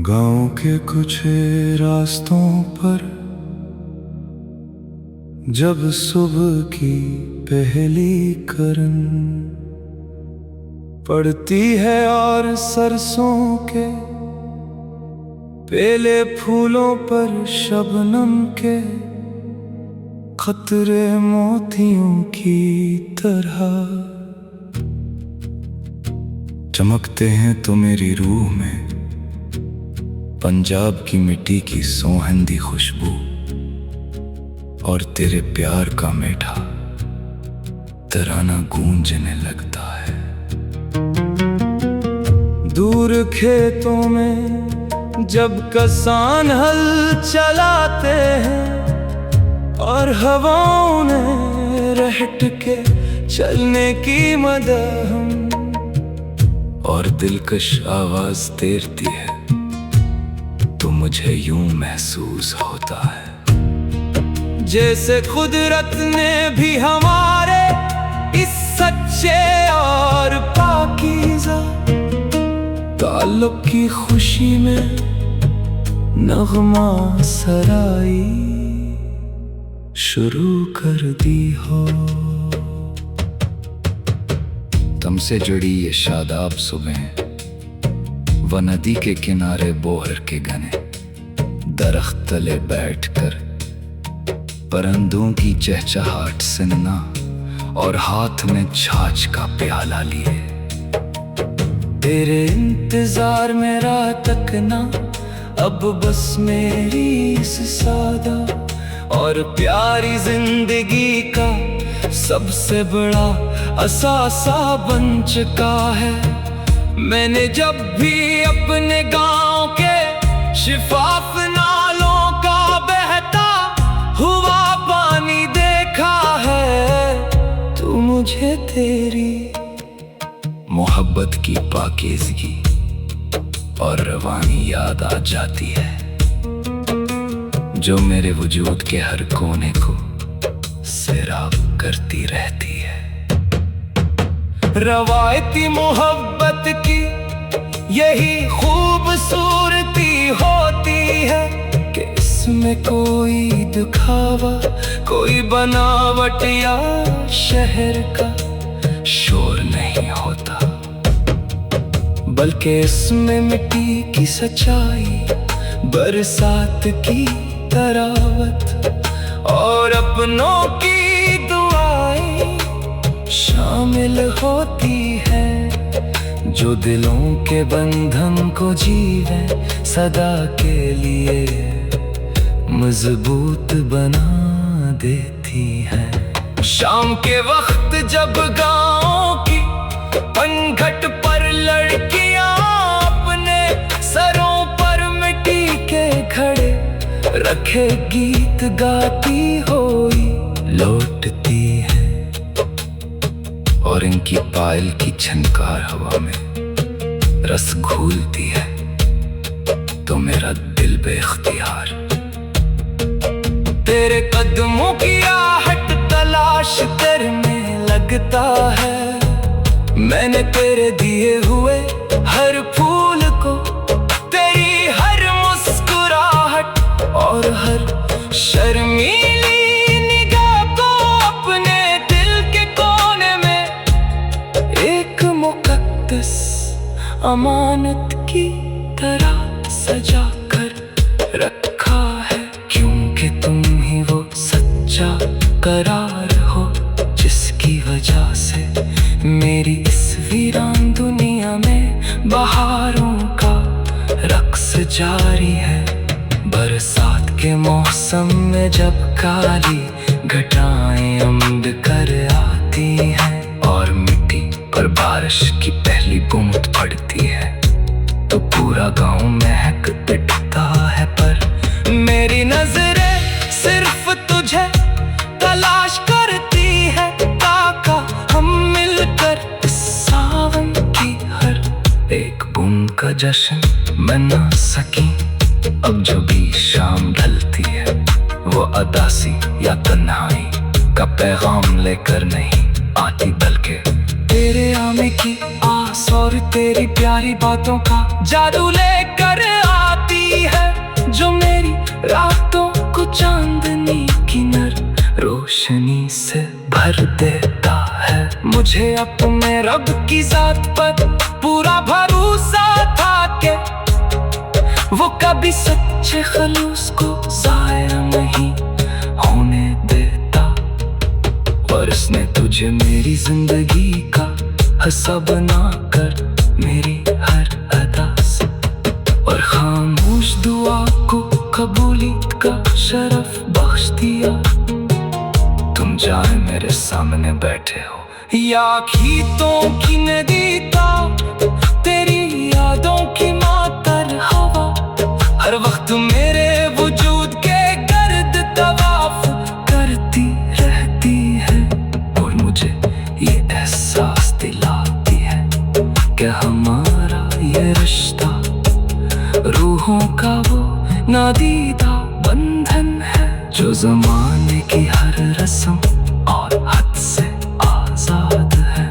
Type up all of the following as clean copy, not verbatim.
गांव के कुछ रास्तों पर जब सुबह की पहली करन पड़ती है और सरसों के पहले फूलों पर शबनम के खतरे मोतियों की तरह चमकते हैं तो मेरी रूह में पंजाब की मिट्टी की सोहंदी खुशबू और तेरे प्यार का मीठा तराना गूंजने लगता है। दूर खेतों में जब किसान हल चलाते हैं और हवाओं ने रहट के चलने की मदद हम और दिलकश आवाज तेरती है तो मुझे यूं महसूस होता है जैसे कुदरत ने भी हमारे इस सच्चे और पाकीज़ा ताल्लुक की खुशी में नगमा सराई शुरू कर दी हो। तुमसे जुड़ी ये शादाब सुबह व नदी के किनारे बोहर के घने दरख्त तले बैठकर परिंदों की चहचहाट सुनना और हाथ में छाछ का प्याला लिए तेरे इंतजार में रात तकना अब बस मेरी इस सादा और प्यारी जिंदगी का सबसे बड़ा असासा बन चुका है। मैंने जब भी अपने गांव के शिफाफ नालों का बहता हुआ पानी देखा है तो मुझे तेरी मोहब्बत की पाकीज़गी और रवानी याद आ जाती है जो मेरे वजूद के हर कोने को सैराब करती रहती है। रवायती मोहब्बत की यही खूबसूरती होती है कि इसमें कोई दिखावा कोई बनावट या शहर का शोर नहीं होता बल्कि इसमें मिट्टी की सच्चाई बरसात की तरावत और अपनों की दुआएं शामिल होती है जो दिलों के बंधन को जीवन सदा के लिए मजबूत बना देती है। शाम के वक्त जब गांव की पनघट पर लड़कियां अपने सरों पर मिट्टी के घड़े रखे गीत गाती हुई लौटती है और इनकी पायल की झनकार हवा में रस घूलती है तो मेरा दिल बेख्तियार तेरे कदमों की आहट तलाश करने लगता है। मैंने तेरे दिए हुए हर फूल को तेरी हर मुस्कुराहट और हर शर्मीली निगाह को अपने दिल के कोने में एक मुकद्दस अमानत की तरह सजा कर रखा है क्योंकि तुम ही वो सच्चा करार हो जिसकी वजह से मेरी इस वीरान दुनिया में बहारों का रक्स जारी है। बरसात के मौसम में जब काली घटाएं अम्ब कर आती हैं और मिट्टी पर बारिश की पहली बूंद पड़ती है तो पूरा गांव महक उठता है पर मेरी नजरें सिर्फ तुझे तलाश करती है ताका हम मिलकर इस सावन की हर एक बूंद का जश्न मना सकी। अब जो भी शाम ढलती है वो अदासी या तन्हाई का पैगाम लेकर नहीं आती बल्कि सोने की आस और तेरी प्यारी बातों का जादू लेकर आती है, जो मेरी रातों को चांदनी की नर रोशनी से भर देता है। मुझे अपने रब की जात पर पूरा भरोसा था कि वो कभी सच्चे खलूस को ज़ाया नहीं होने देता। और उसने तुझे मेरी जिंदगी का हिस्सा बनाकर मेरी हर अदा से और खामोश दुआ को कबूलियत का शरफ बख्श दिया। तुम जाए मेरे सामने बैठे हो या गीतों की नदी का, तेरी यादों की मातर हवा हर वक्त मेरे वजूद के गर्द तवाफ करती रहती है। और मुझे ये एहसास दिलाती है कि हमारा ये रिश्ता रूहों का वो नादीदा बंधन है, जो ज़माने की हर रस्म और हद से आज़ाद है।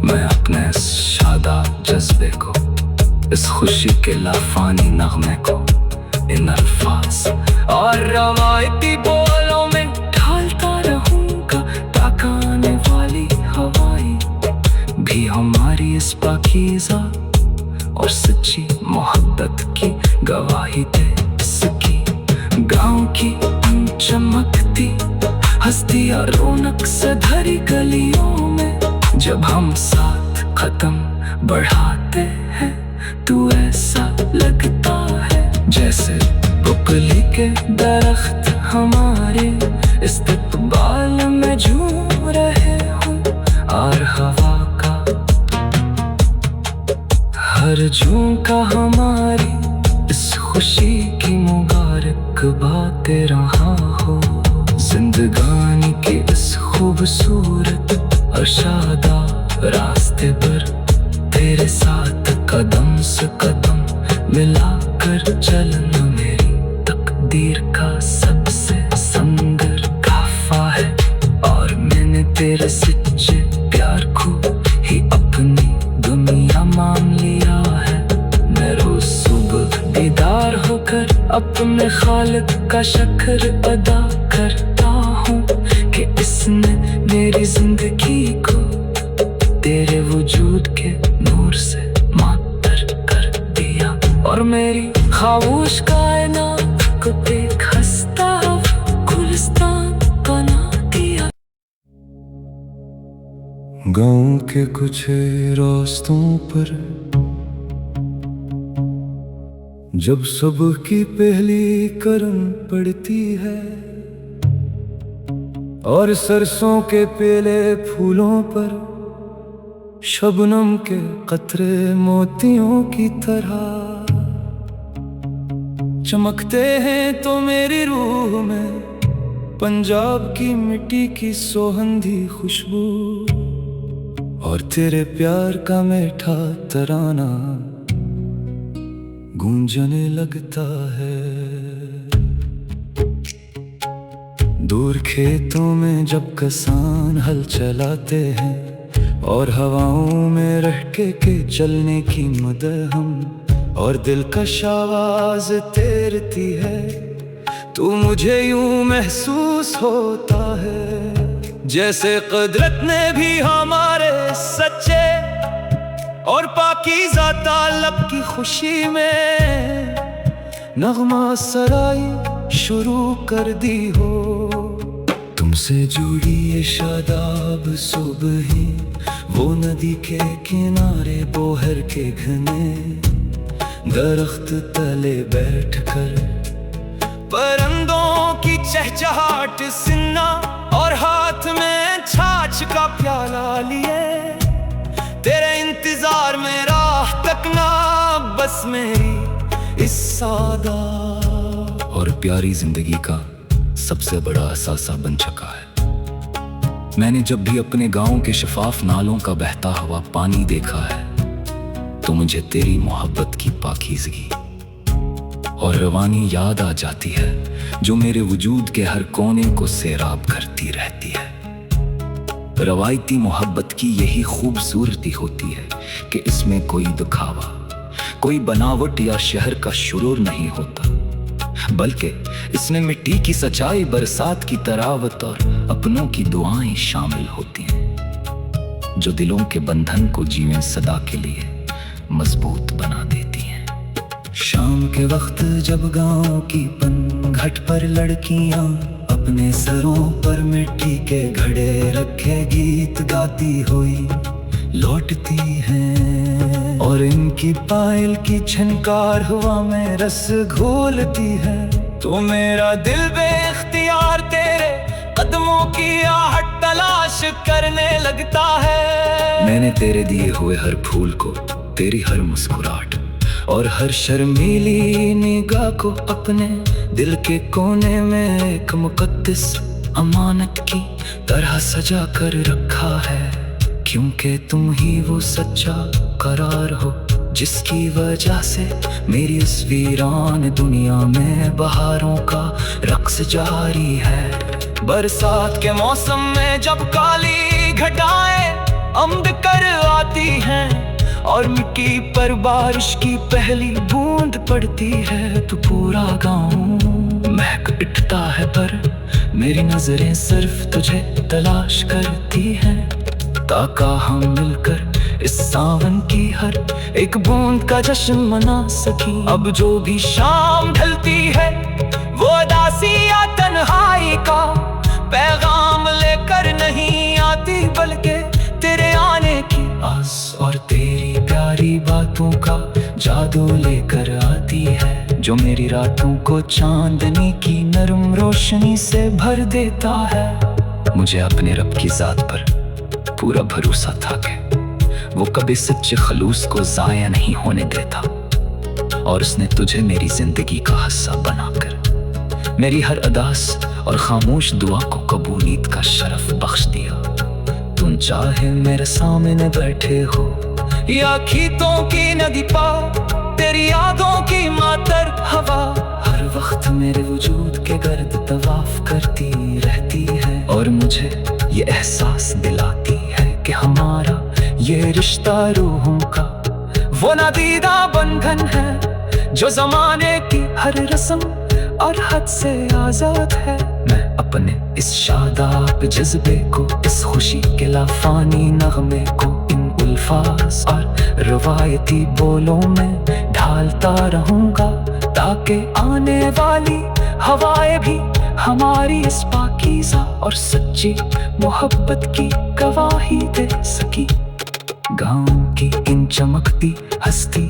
मैं अपने इस शादाब जज्बे को, इस खुशी के लाफानी नगमे को इन अल्फाज और रवायती बोलों में ढालता रहूंगा, ताकि आने वाली हवाएं भी हमारी इस पाकीज़ा और सच्ची मोहब्बत की गवाही दे। इसकी गाँव की चमकती हस्तियाँ रौनक से भरी गलियों में जब हम साथ कदम बढ़ाते हैं, तू ऐसा लगता है जैसे बुकली के दरख्त हमारे इस्तकबाल में झूम रहे हों। और हवा का हर झोंका हमारी इस खुशी की मुबारकबाद दे रहा हो। जिंदगानी के इस खूबसूरत और शादाब रास्ते पर तेरे साथ कदम से कदम मिलाकर चलना मेरी तकदीर का सबसे सुंदर काफा है। और मैंने तेरे सच्चे प्यार को ही अपनी दुनिया मान लिया है। मैं रोज सुबह दीदार होकर अपने खालिक का शुक्र अदा करता हूँ कि इसने मेरी जिंदगी को तेरे वजूद के नूर से मातर कर दिया और मेरी खामोश कायनात को एक हंसता गुलिस्तान बना दिया। गाँव के कुछ रास्तों पर जब सुबह की पहली किरण पड़ती है और सरसों के पीले फूलों पर शबनम के कतरे मोतियों की तरह चमकते हैं, तो मेरी रूह में पंजाब की मिट्टी की सोहंधी खुशबू और तेरे प्यार का मीठा तराना गूंजने लगता है। दूर खेतों में जब किसान हल चलाते हैं और हवाओं में रह के चलने की मदद हम और दिलकश आवाज तैरती है, तो मुझे यूं महसूस होता है जैसे कुदरत ने भी हमारे सच्चे और पाकीज़ा ताल्लुक़ की खुशी में नगमा सराई शुरू कर दी हो। तुमसे जुड़ी ये शादाब सुबह ही वो नदी के किनारे बोहर के घने दरख्त तले बैठकर परंदों की चहचहाट सुनना और हाथ में छाछ का प्याला लिए तेरे इंतजार में राह तकना बस मेरी इस सादा और प्यारी जिंदगी का सबसे बड़ा असासा बन चुका है। मैंने जब भी अपने गांव के शफाफ नालों का बहता हुआ पानी देखा है, तो मुझे तेरी मोहब्बत की पाकीज़गी और रवानी याद आ जाती है, जो मेरे वजूद के हर कोने को सैराब करती रहती है। रवायती मोहब्बत की यही खूबसूरती होती है कि इसमें कोई दिखावा, कोई बनावट या शहर का शुरूर नहीं होता, बल्कि इसमें मिट्टी की सच्चाई, बरसात की तरावत और अपनों की दुआएं शामिल होती हैं, जो दिलों के बंधन को जीवन सदा के लिए मजबूत बना देती हैं। शाम के वक्त जब गांव की पनघट पर लड़कियां अपने सरों पर मिट्टी के घड़े रखे गीत गाती हुई लौटती हैं, और इनकी पायल की झनकार हवा में रस घोलती है, तो मेरा दिल बेख्तियार तेरे कदमों की आहट तलाश करने लगता है। मैंने तेरे दिए हुए हर फूल को, तेरी हर मुस्कुराहट और हर शर्मीली निगाह को अपने दिल के कोने में एक मुकद्दस अमानत की तरह सजा कर रखा है, क्योंकि तुम ही वो सच्चा करार हो जिसकी वजह से मेरी इस वीरान दुनिया में बहारों का रक्स जारी है। बरसात के मौसम में जब काली घटाएं अम्द कर आती हैं और मिट्टी पर बारिश की पहली बूंद पड़ती है, तो पूरा गांव महक उठता है, पर मेरी नजरें सिर्फ तुझे तलाश करती हैं, ताकि हम मिलकर इस सावन की हर एक बूंद का जश्न मना सकी। अब जो भी शाम ढलती है वो उदासी या तन्हाई का पैगाम लेकर नहीं आती, बल्कि तेरे आने की आस और तेरी प्यारी बातों का जादू लेकर आती है, जो मेरी रातों को चांदनी की नरम रोशनी से भर देता है। मुझे अपने रब की जात पर पूरा भरोसा था कि वो कभी सच्चे खलूस को जाया नहीं होने देता, और उसने तुझे मेरी जिंदगी का हिस्सा बनाकर मेरी हर अदास और खामोश दुआ को कबूलियत का शरफ बख्श दिया। तुम चाहे मेरे सामने बैठे हो या खीतों की नदी पार, तेरी यादों की मातर हवा हर वक्त मेरे वजूद के गर्द तवाफ करती रहती है, और मुझे ये एहसास दिलाती है कि हमारा ये रिश्ता रूहों का वो नादीदा बंधन है, जो जमाने की हर रस्म और हद से आजाद है। मैं अपने इस शादाब जज्बे को, इस खुशी के लाफानी नगमे को इन अल्फाज और रवायती बोलों में ढालता रहूंगा, ताकि आने वाली हवाएं भी हमारी इस पाकीज़ा और सच्ची मोहब्बत की गवाही दे सकी। गांव की इन चमकती हस्ती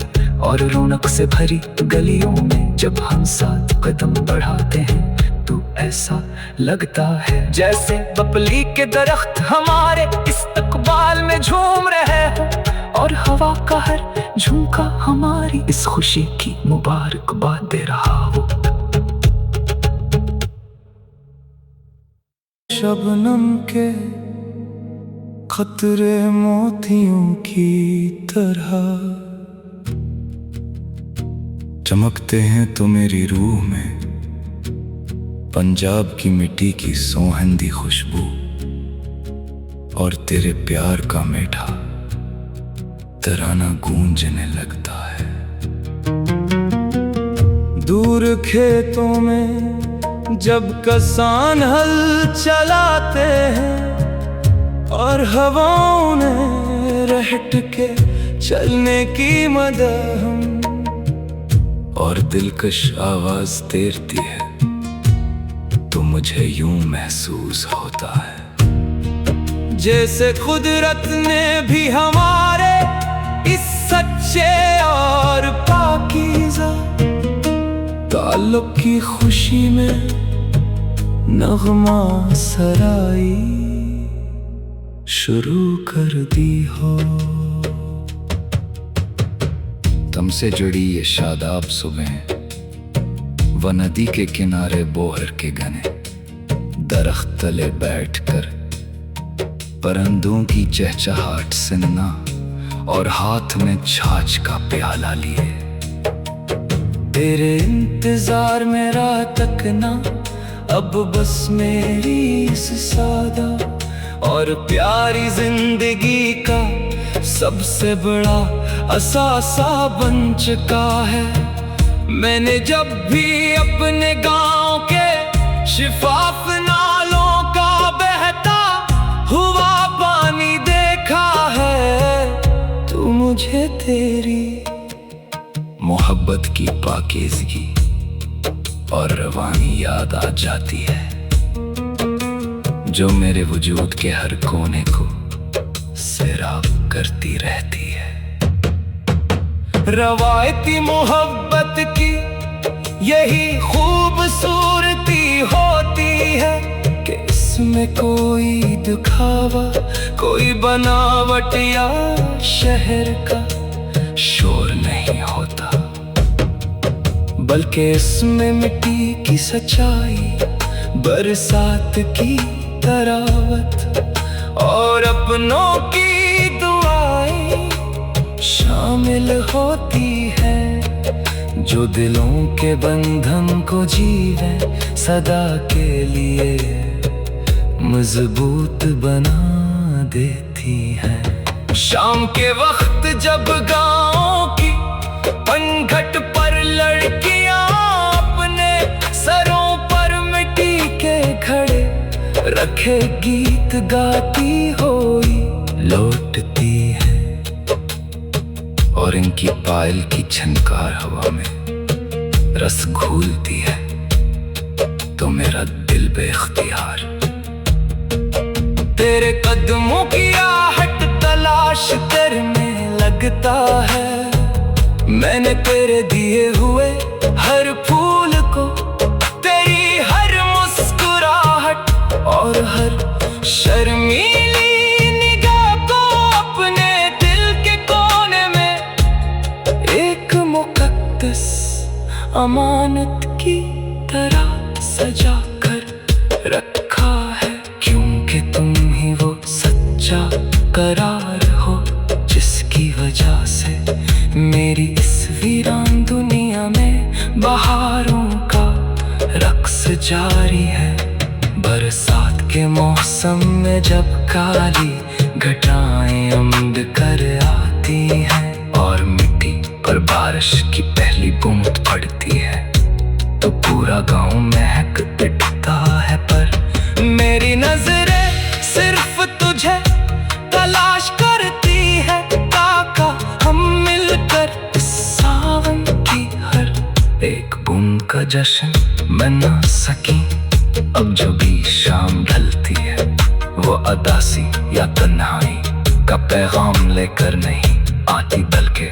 और रौनक से भरी गलियों में जब हम साथ कदम बढ़ाते हैं, तो ऐसा लगता है जैसे बबली के दरख्त हमारे इस्तकबाल में झूम रहे हो, और हवा का हर झुमका हमारी इस खुशी की मुबारकबाद दे रहा हो। शबनम के खतरे मोतियों की तरह चमकते हैं तो मेरी रूह में पंजाब की मिट्टी की सोहंदी खुशबू और तेरे प्यार का मीठा तराना गूंजने लगता है। दूर खेतों में जब किसान हल चलाते हैं और हवाओं ने रहट के चलने की मदद हम और दिलकश आवाज तेरती है, तो मुझे यूं महसूस होता है जैसे कुदरत ने भी हमारे इस सच्चे और पाकीज़ा ताल्लुक की खुशी में नगमा सराई शुरू कर दी हो। तुमसे जुड़ी ये शादाब सुबह व नदी के किनारे बोहर के घने दरख्त तले बैठकर परिंदों की चहचहाट सुनना और हाथ में छाछ का प्याला लिए तेरे इंतजार में रात तक ना अब बस मेरी इस सादा और प्यारी जिंदगी का सबसे बड़ा असासा बन चुका है। मैंने जब भी अपने गांव के शिफाफ नालों का बहता हुआ पानी देखा है, तू मुझे तेरी मोहब्बत की पाकीज़गी और रवानी याद आ जाती है, जो मेरे वजूद के हर कोने को सैराब करती रहती है। रवायती मोहब्बत की यही खूबसूरती होती है कि इसमें कोई दिखावा, कोई बनावट या शहर का शोर नहीं होता, बल्कि इसमें मिट्टी की सच्चाई, बरसात की तरावत और अपनों की दुआएं शामिल होती है, जो दिलों के बंधन को जीवन सदा के लिए मजबूत बना देती है। शाम के वक्त जब गांव की पनघट पर लड़कियां अपने सरों पर मिट्टी के घड़े रखे गीत गाती हुई लौटती है, और इनकी पायल की झनकार हवा में रस घूलती है, तो मेरा दिल बेख्तियार तेरे कदमों की आहट तलाश तेरे में लगता है। मैंने तेरे दिए हुए हर फूल को, तेरी हर मुस्कुराहट और हर शर्मीली निगाह को अपने दिल के कोने में एक मुकद्दस अमानत की तरह सजा कर रखा है, क्योंकि तुम ही वो सच्चा करार हो जिसकी वजह से मेरी इस वीरान दुनिया में बहारों का रक्स जारी है। बरसात के मौसम में जब काली घटाएं अम्ड कर आती हैं और मिट्टी पर बारिश की पहली बूंद पड़ती है, तो पूरा गांव महक उठता है। पर मेरी नजरें सिर्फ तुझे तलाश करती है, ताका हम मिलकर इस सावन की हर एक बूंद का जश्न मना सकें। अब जो भी शाम ढलती है, वो अदासी या तन्हाई का पैगाम लेकर नहीं आती, बल्कि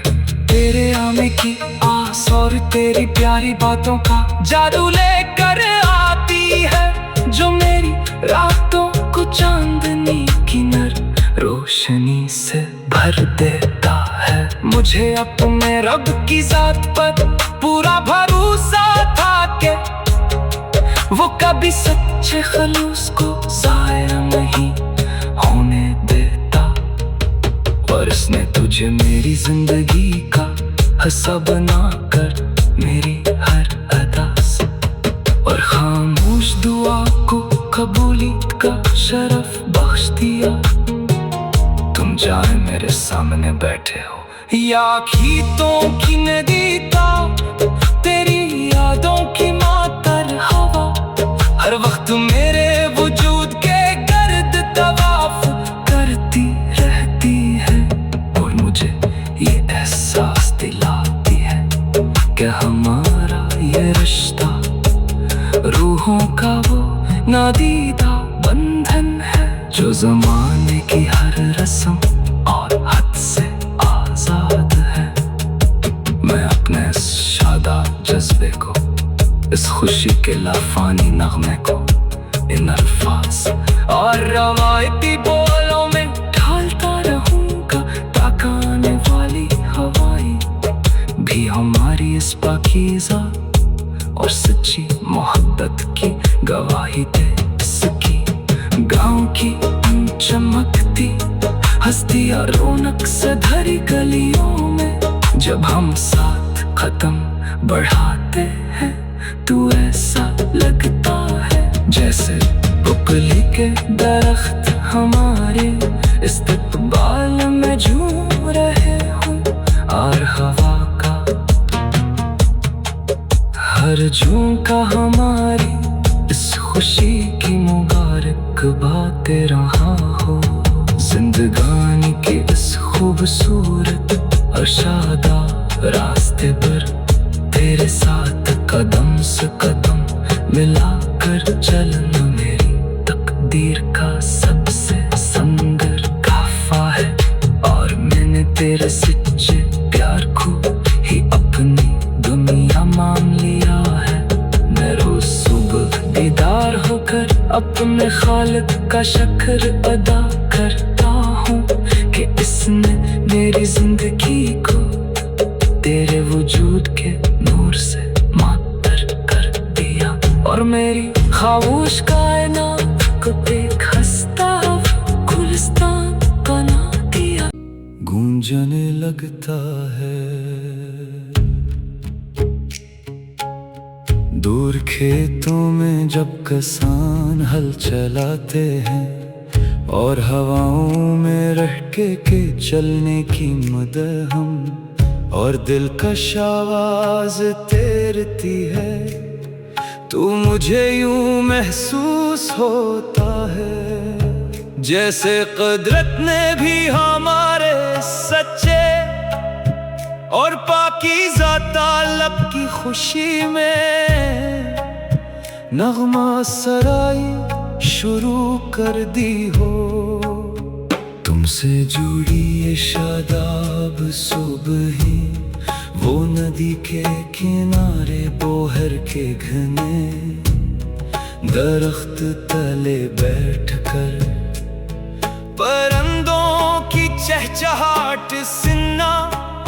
तेरे आने की आस और तेरी प्यारी बातों का जादू लेकर आती है, जो मेरी रातों को चांदनी की नर रोशनी से भर देता है। मुझे अपने रब की जात पर पूरा भरोसा था कि वो कभी सच्चे खलूस को ज़ाया नहीं होने देता, और इसने तुझे मेरी जिंदगी का हिस्सा बनाकर मेरी हर अदा से और खामोश दुआ को कबूलियत का शरफ बख्श दिया। तुम जाए मेरे सामने बैठे हो या खीतों की नदी का, तेरी यादों की मातर हवा हर वक्त मेरे वजूद के गर्द तवाफ करती रहती है, और मुझे ये एहसास दिलाती है कि हमारा ये रिश्ता रूहों का वो नादीदा बंधन है, जो ज़माने की हर रस्म और हद से आज़ाद है। मैं अपने इस शादाब जज्बे को, इस खुशी के लाफानी नगमे को इन अल्फाज और रवायती बोलों में ढालता रहूंगा, ताकि आने वाली हवाएं भी हमारी इस पाकीज़ा और सच्ची मोहब्बत की गवाही दे सकी। गांव की चमकती हस्ती और रौनक से भरी गलियों में जब हम साथ कदम बढ़ाते हैं, तू ऐसा लगता है जैसे पुपली के दरख्त हमारे इस्तकबाल में झूम रहे हो, और हवा का हर झोंका हमारी इस खुशी की मुबारकबाद रहा हो। जिंदगानी के इस खूबसूरत और शादाब रास्ते पर तेरे साथ कदम से कदम मिलाकर चलना मेरी तकदीर का सबसे सुंदर काफा है। और मैंने तेरे सच्चे प्यार को ही अपनी दुनिया मान लिया है। मैं रोज सुबह बेदार होकर अपने खालिक का शुक्र अदा करता हूँ कि इसने मेरी जिंदगी को तेरे वजूद के नूर से मातर कर दिया, और मेरी खामोश कायनात को एक हंसता गुलिस्तान बना दिया। गूंजने लगता है दूर खेतों में जब किसान हल चलाते हैं, और हवाओं में रह के चलने की मदद हम, और दिलकश आवाज तैरती है। तू मुझे यूं महसूस होता है जैसे कुदरत ने भी हमारे सच्चे और पाकीज़ा ताल्लुक़ की खुशी में नगमा सराई शुरू कर दी हो। तुमसे जुड़ी ये शादाब सुबह ही वो नदी के किनारे बोहर के घने दरख्त तले बैठकर परिंदों की चहचहाट सुनना,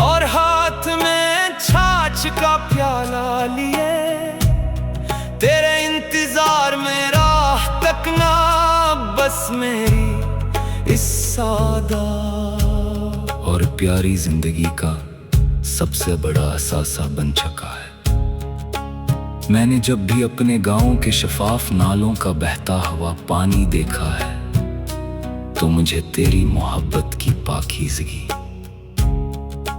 और हाथ में छाछ का प्याला लिए तेरे इंतजार में राह तकना बस मेरी इस सादा और प्यारी जिंदगी का सबसे बड़ा असासा बन चुका है। मैंने जब भी अपने गांव के शफाफ नालों का बहता हुआ पानी देखा है तो मुझे तेरी मोहब्बत की पाकीज़गी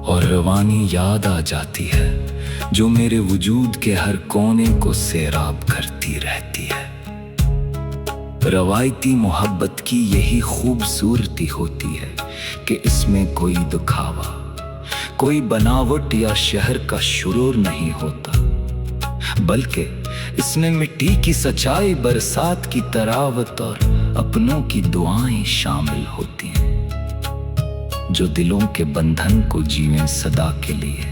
और रवानी याद आ जाती है, जो मेरे वजूद के हर कोने को सैराब करती रहती है। रवायती मोहब्बत की यही खूबसूरती होती है कि इसमें कोई दिखावा, कोई बनावट या शहर का शुरूर नहीं होता, बल्कि इसमें मिट्टी की सच्चाई, बरसात की तरावत और अपनों की दुआएं शामिल होती हैं, जो दिलों के बंधन को जीवन सदा के लिए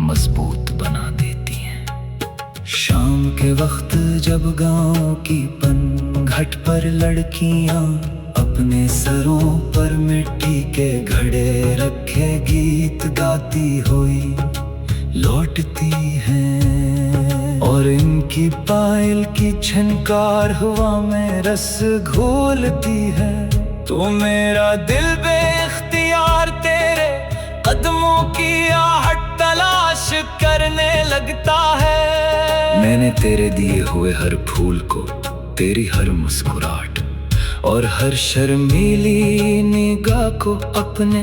मजबूत बना देती हैं। शाम के वक्त जब गांव की पनघट पर लड़कियां अपने सरों पर मिट्टी के घड़े रखे गीत गाती हुई लौटती हैं, और इनकी पायल की झनकार हवा में रस घोलती है, तो मेरा दिल बेख्तियार तेरे कदमों की आहट तलाश करने लगता है। मैंने तेरे दिए हुए हर फूल को, तेरी हर मुस्कुराहट और हर शर्मीली निगाह को अपने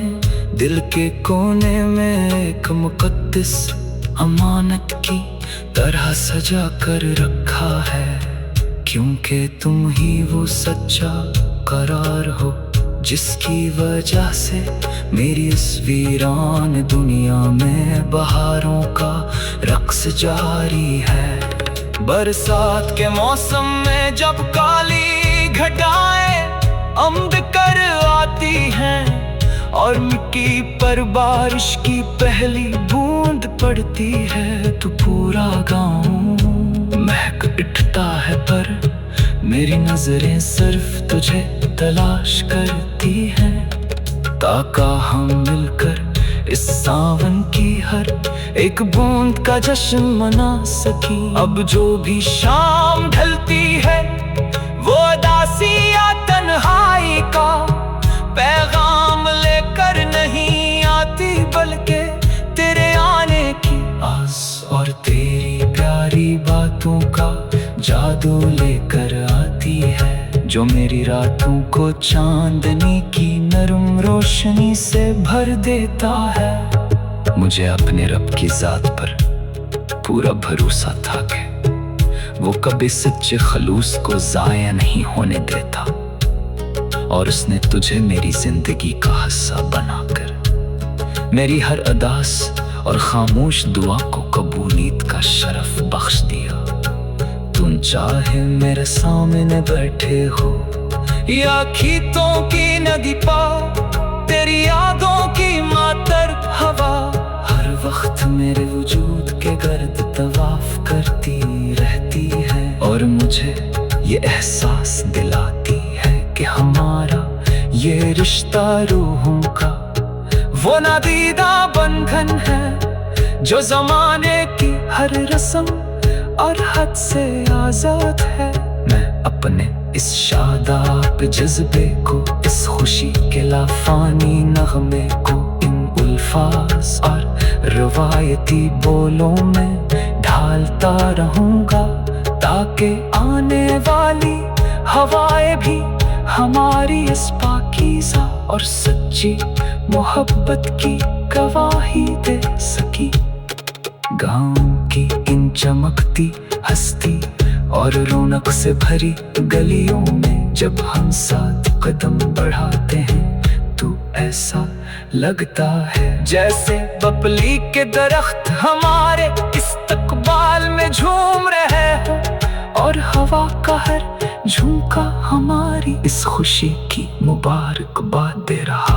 दिल के कोने में एक मुकद्दस अमानत की तरह सजा कर रखा है, क्योंकि तुम ही वो सच्चा करार हो जिसकी वजह से मेरी इस वीरान दुनिया में बहारों का रक्स जारी है। बरसात के मौसम में जब काली घटाएं अम्द कर आती हैं और मिट्टी पर बारिश की पहली बूंद पड़ती है, तो पूरा गांव महक उठता है, पर मेरी नजरें सिर्फ तुझे तलाश करती हैं, ताका हम मिलकर इस सावन की हर एक बूंद का जश्न मना सकी। अब जो भी शाम ढलती है वो उदासी या तन्हाई का पैगाम लेकर नहीं आती, बल्कि तेरे आने की आस और तेरी प्यारी बातों का जादू लेकर आती है। जो मेरी रातों को चांदनी की नरम रोशनी से भर देता है। मुझे अपने रब की जात पर पूरा भरोसा था कि वो कभी सच्चे खलूस को जाया नहीं होने देता, और उसने तुझे मेरी जिंदगी का हिस्सा बनाकर मेरी हर अदास और खामोश दुआ को कबूलियत का शरफ बख्श दिया। तुम चाहे मेरे सामने बैठे हो या खीतों की नदी पार, तेरी यादों की मातर हवा हर वक्त मेरे वजूद के गर्द तवाफ करती रहती है, और मुझे ये एहसास दिलाती है कि हमारा ये रिश्ता रूहों का वो नादीदा बंधन है, जो जमाने की हर रस्म और हद से आजाद है। मैं अपने इस शादाब जज्बे को, इस खुशी के लाफानी नगमे को, इन अल्फाज और रवायती बोलों में ढालता रहूंगा, ताकि आने वाली हवाएं भी हमारी इस पाकीज़ा और सच्ची मोहब्बत की गवाही दे सकी। गाँव की इन चमकती हस्ती और रौनक से भरी गलियों में जब हम साथ कदम बढ़ाते हैं, तो ऐसा लगता है जैसे बबली के दरख्त हमारे इस्तकबाल में झूम रहे हो, और हवा का हर झोंका हमारी इस खुशी की मुबारकबाद दे रहा।